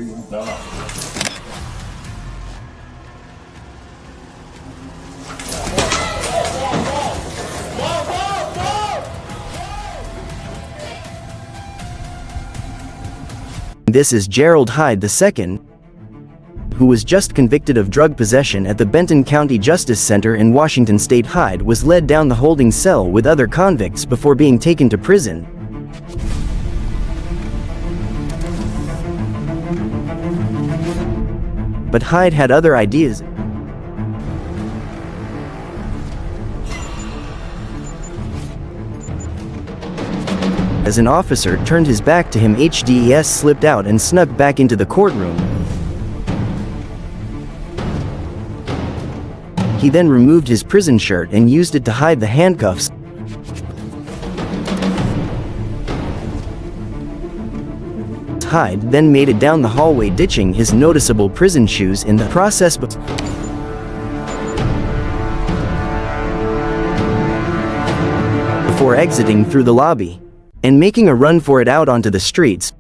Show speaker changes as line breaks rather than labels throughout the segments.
No, no.
This is Gerald Hyde II, who was just convicted of drug possession at the Benton County Justice Center in Washington State. Hyde was led down the holding cell with other convicts before being taken to prison. But Hyde had other ideas. As an officer turned his back to him, HDES slipped out and snuck back into the courtroom. He then removed his prison shirt and used it to hide the handcuffs. Hyde then made it down the hallway, ditching his noticeable prison shoes in the process. Before exiting through the lobby and making a run for it out onto the streets.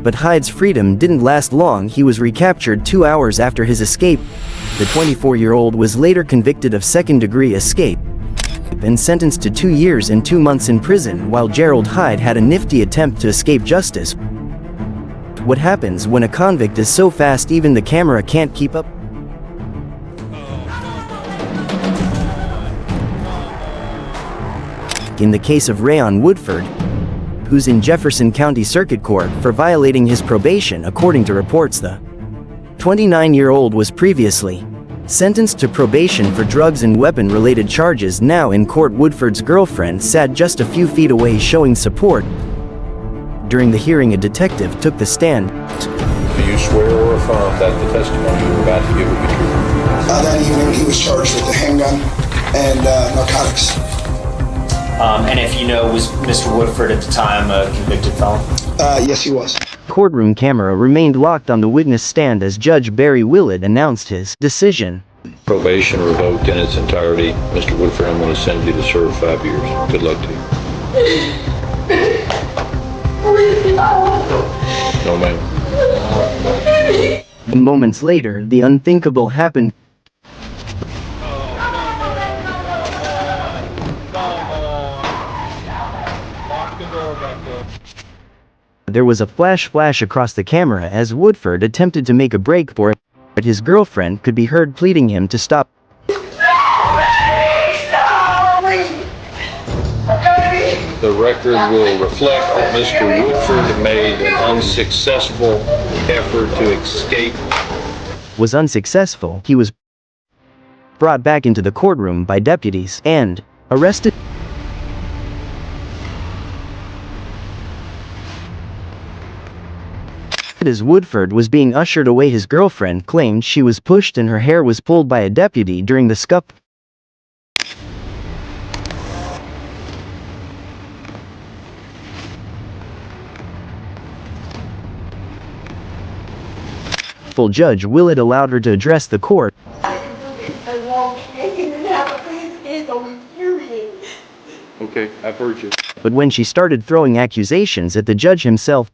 But Hyde's freedom didn't last long. He was recaptured 2 hours after his escape. The 24-year-old was later convicted of second-degree escape and sentenced to 2 years and 2 months in prison, while Gerald Hyde had a nifty attempt to escape justice. What happens when a convict is so fast even the camera can't keep up? In the case of Raiton Woodford, who's in Jefferson County Circuit Court for violating his probation. According to reports, the 29-year-old was previously sentenced to probation for drugs and weapon-related charges. Now in court, Woodford's girlfriend sat just a few feet away, showing support. During the hearing, a detective took the stand.
Do you swear or affirm that the testimony you're about to give will be true?
That evening, he was charged with the handgun and narcotics.
And if you know, was Mr. Woodford at the time a convicted felon?
Yes, he was.
Courtroom camera remained locked on the witness stand as Judge Barry Willett announced his decision.
Probation revoked in its entirety. Mr. Woodford, I'm going to send you to serve 5 years. Good luck to you. No, ma'am.
Moments later, the unthinkable happened. There was a flash across the camera as Woodford attempted to make a break for it, but his girlfriend could be heard pleading him to stop.
The record will reflect that Mr. Woodford made an unsuccessful effort to escape.
Was unsuccessful. He was brought back into the courtroom by deputies and arrested. As Woodford was being ushered away, his girlfriend claimed she was pushed and her hair was pulled by a deputy during the scuffle. Full Judge Willett allowed her to address the court.
Okay, I've heard you.
But when she started throwing accusations at the judge himself,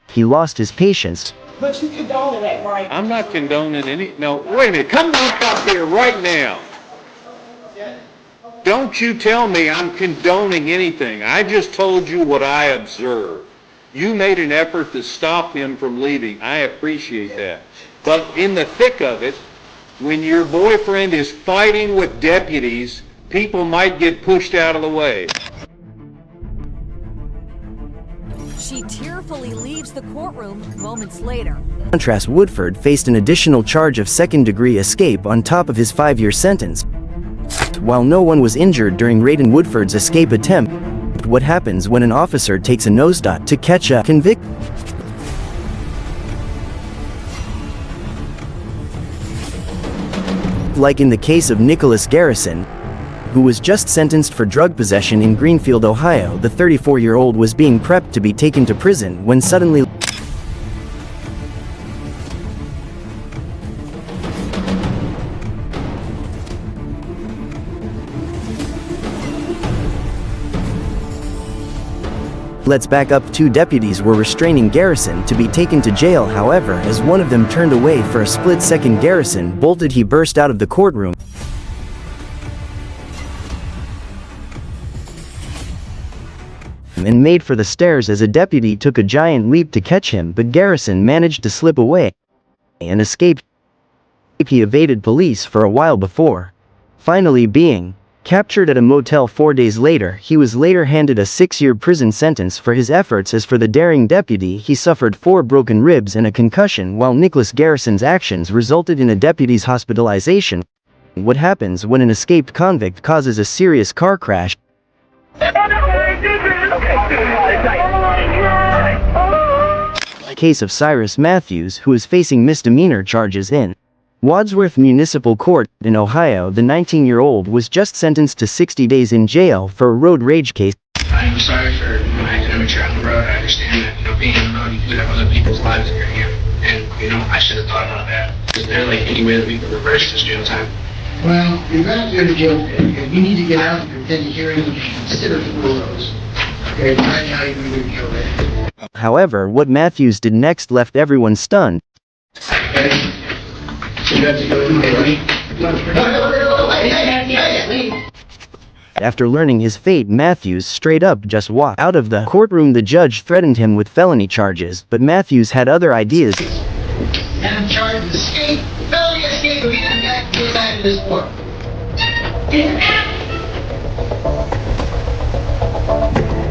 he lost his patience.
But you condone that, right?
I'm not condoning any. No, wait a minute. Come back up here right now. Don't you tell me I'm condoning anything. I just told you what I observed. You made an effort to stop him from leaving. I appreciate that. But in the thick of it, when your boyfriend is fighting with deputies, people might get pushed out of the way.
She tearfully leaves the courtroom moments later.
In contrast, Woodford faced an additional charge of second-degree escape on top of his 5-year sentence. While no one was injured during Raiton Woodford's escape attempt, what happens when an officer takes a nosedive to catch a convict? Like in the case of Nickolaus Garrison, who was just sentenced for drug possession in Greenfield, Ohio, the 34-year-old was being prepped to be taken to prison when suddenly Let's back up. 2 deputies were restraining Garrison to be taken to jail. However, as one of them turned away for a split second, Garrison bolted. He burst out of the courtroom and made for the stairs as a deputy took a giant leap to catch him, but Garrison managed to slip away and escaped. He evaded police for a while before finally being captured at a motel 4 days later. He was later handed a 6-year prison sentence for his efforts. As for the daring deputy, he suffered 4 broken ribs and a concussion, while Nickolaus Garrison's actions resulted in a deputy's hospitalization. What happens when an escaped convict causes a serious car crash? Case of Cyrus Mathews, who is facing misdemeanor charges in Wadsworth Municipal Court in Ohio. The 19-year-old was just sentenced to 60 days in jail for a road rage case.
I'm sorry for my academic on the road. I understand that, being on the road, you could have other people's lives in your hand. And, I should have thought about that. Is there, any way that we could reverse this jail time?
Well, you're going to go to jail, and you need to get out and attend a hearing and consider the rules. Okay, right now you're going to jail ready.
However, what Mathews did next left everyone stunned.
Okay? So you have to go immediately.
After learning his fate, Mathews straight up just walked out of the courtroom. The judge threatened him with felony charges, but Mathews had other ideas.
And I'm charged with escape, felony escape, of getting back to this court.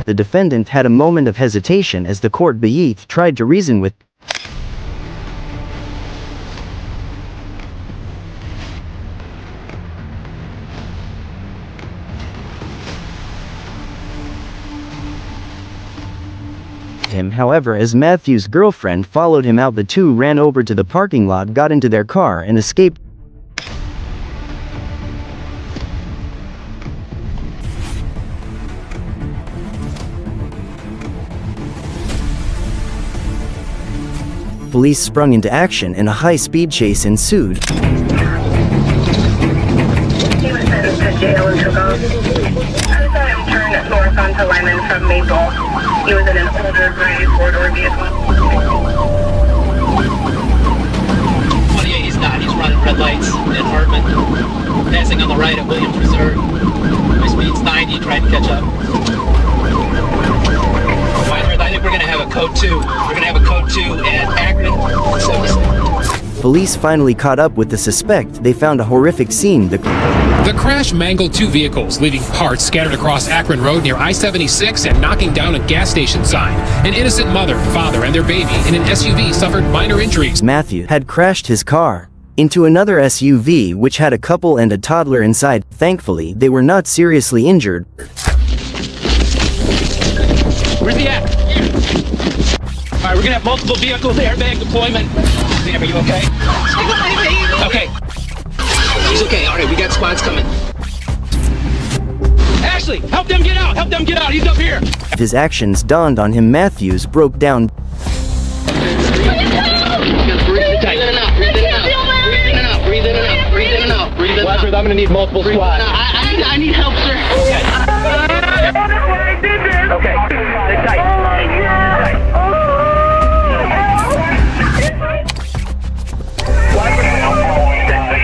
The defendant had a moment of hesitation as the court beneath tried to reason with him. However, as Mathews' girlfriend followed him out, the two ran over to the parking lot, got into their car, and escaped. Police sprung into action and a high-speed chase ensued.
He was sentenced to jail and took off. I saw him turn north onto Lyman from Maple. He was in an older gray four-door vehicle.
28, he's not. He's running red lights at Hartman. Passing on the right at Williams Reserve. My speed's 90, trying to catch up. I think we're going to have a code 2. We're going to have a code 2 at Akron.
Police finally caught up with the suspect. They found a horrific scene. The
crash mangled 2 vehicles, leaving parts scattered across Akron Road near I-76 and knocking down a gas station sign. An innocent mother, father, and their baby in an SUV suffered minor injuries.
Mathews had crashed his car into another SUV which had a couple and a toddler inside. Thankfully, they were not seriously injured.
Where's he at? All right, we're gonna have multiple vehicles, airbag deployment. Sam, are you okay? Okay. He's okay. All right, we got squads coming. Ashley, help them get out. Help them get out. He's up here.
His actions dawned on him. Mathews broke down.
Watford, I'm gonna need multiple squads.
I need help, sir.
Okay.
Okay. Sit tight.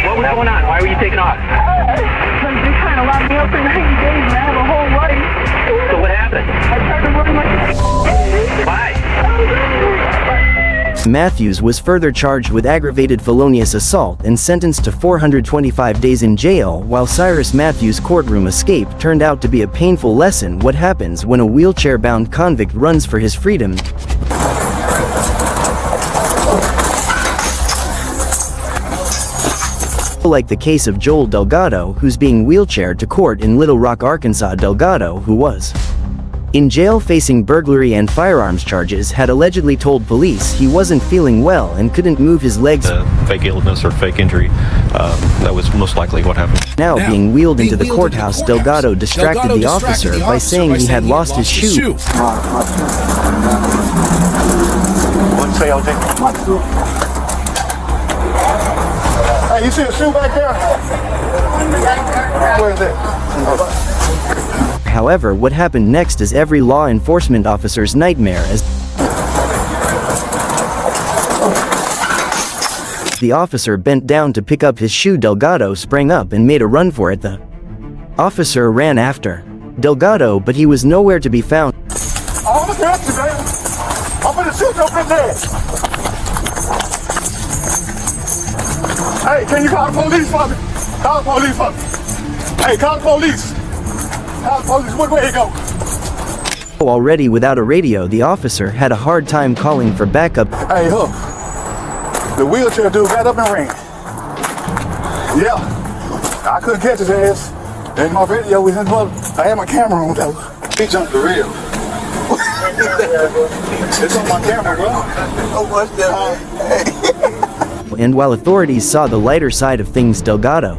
What was going on? Why were you taking off?
They're trying to lock me up for 90 days and I have a whole life.
So what happened?
I tried to run my...
Why?
Mathews was further charged with aggravated felonious assault and sentenced to 425 days in jail, while Cyrus Mathews' courtroom escape turned out to be a painful lesson. What happens when a wheelchair-bound convict runs for his freedom? Like the case of Joel Delgato, who's being wheelchaired to court in Little Rock, Arkansas. Delgato, who was in jail facing burglary and firearms charges, had allegedly told police he wasn't feeling well and couldn't move his legs.
Fake illness or fake injury, that was most likely what happened.
Now being wheeled into the courthouse, Delgato distracted the officer by saying he had lost his shoe.
What's say, LJ? Hey, you see a shoe back there? Where is it?
However, what happened next is every law enforcement officer's nightmare as the officer bent down to pick up his shoe. Delgato sprang up and made a run for it. The officer ran after Delgato, but he was nowhere to be found.
I'm gonna catch you, man. I'm gonna shoot you up in there. Hey, can you call the police for me? Call the police for me. Hey, call the police. Call the police. What way you go?
Already without a radio, the officer had a hard time calling for backup.
Hey, Hook. The wheelchair dude got up and ran. Yeah. I couldn't catch his ass. And my video was in the I had my camera on though. He jumped the rail. It's on my camera, bro. Oh, what's that?
And while authorities saw the lighter side of things, Delgato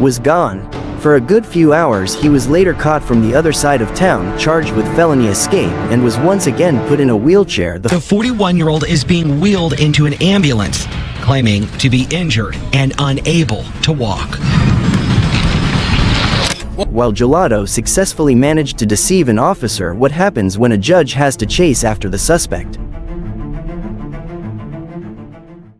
was gone. For a good few hours, he was later caught from the other side of town, charged with felony escape, and was once again put in a wheelchair.
The 41-year-old is being wheeled into an ambulance, claiming to be injured and unable to walk.
While Gelato successfully managed to deceive an officer, what happens when a judge has to chase after the suspect?